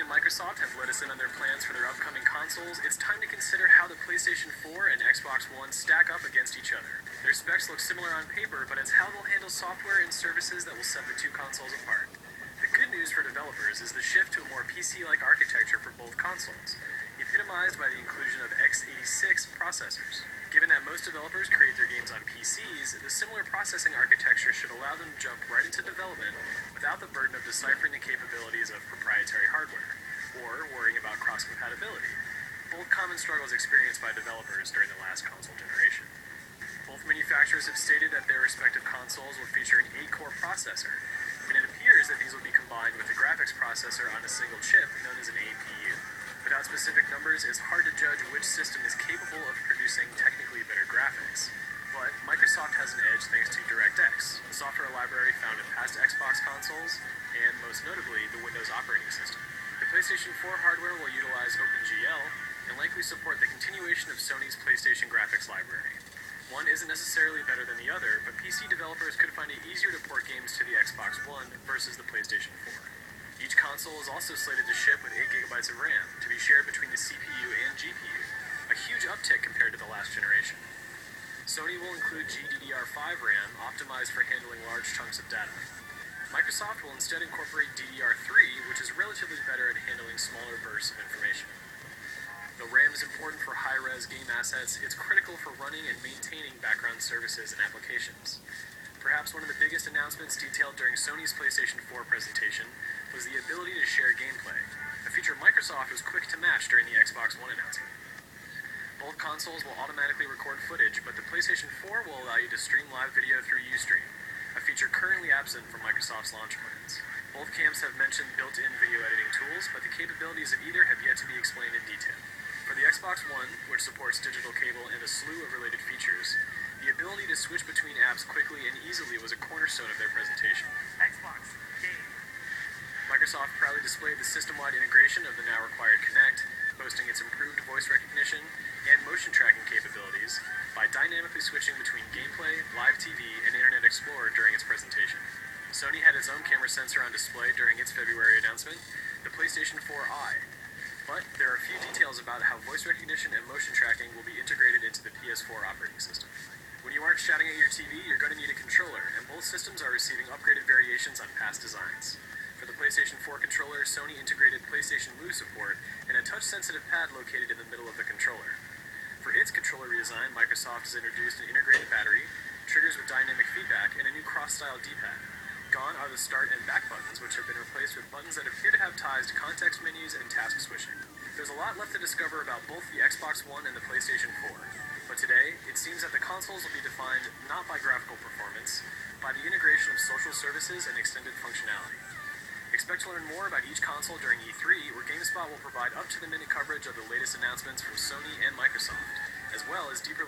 and Microsoft have let us in on their plans for their upcoming consoles, it's time to consider how the PlayStation 4 and Xbox One stack up against each other. Their specs look similar on paper, but it's how they'll handle software and services that will set the two consoles apart. The good news for developers is the shift to a more PC-like architecture for both consoles, epitomized by the inclusion of x86 processors. Given that most developers create their games on PCs, the similar processing architecture should allow them to jump right into development without the burden of deciphering the capabilities of proprietary hardware, or worrying about cross-compatibility, both common struggles experienced by developers during the last console generation. Both manufacturers have stated that their respective consoles will feature an 8-core processor, and it appears that these will be combined with a graphics processor on a single chip known as an APU. Without specific numbers, it's hard to judge which system is capable of producing technically better graphics. But Microsoft has an edge thanks to DirectX, a software library found in past Xbox consoles, and most notably, the Windows operating system. The PlayStation 4 hardware will utilize OpenGL and likely support the continuation of Sony's PlayStation graphics library. One isn't necessarily better than the other, but PC developers could find it easier to port games to the Xbox One versus the PlayStation 4. Each console is also slated to ship with 8GB of RAM, to be shared between the CPU and GPU, a huge uptick compared to the last generation. Sony will include GDDR5 RAM, optimized for handling large chunks of data. Microsoft will instead incorporate DDR3, which is relatively better at handling smaller bursts of information. Though RAM is important for high-res game assets, it's critical for running and maintaining background services and applications. Perhaps one of the biggest announcements detailed during Sony's PlayStation 4 presentation was the ability to share gameplay, a feature Microsoft was quick to match during the Xbox One announcement. Both consoles will automatically record footage, but the PlayStation 4 will allow you to stream live video through Ustream, a feature currently absent from Microsoft's launch plans. Both camps have mentioned built-in video editing tools, but the capabilities of either have yet to be explained in detail. For the Xbox One, which supports digital cable and a slew of related features, the ability to switch between apps quickly and easily was a cornerstone of their presentation. Xbox Game. Microsoft proudly displayed the system-wide integration of the now-required Kinect, boasting its improved voice recognition and motion tracking capabilities by dynamically switching between gameplay, live TV, and Internet Explorer during its presentation. Sony had its own camera sensor on display during its February announcement, the PlayStation 4i. But there are a few details about how voice recognition and motion tracking will be integrated into the ps4 operating system. When you aren't shouting at your TV, you're going to need a controller, and both systems are receiving upgraded variations on past designs. For the PlayStation 4 controller, Sony integrated PlayStation Move support and a touch-sensitive pad located in the middle of the controller. For its controller redesign, Microsoft has introduced an integrated battery, triggers with dynamic feedback, and a new cross-style D-pad. Gone are the start and back buttons, which have been replaced with buttons that appear to have ties to context menus and task switching. There's a lot left to discover about both the Xbox One and the PlayStation 4, but today, it seems that the consoles will be defined not by graphical performance, by the integration of social services and extended functionality. Expect to learn more about each console during E3, where GameSpot will provide up-to-the-minute coverage of the latest announcements from Sony and Microsoft, as well as deeper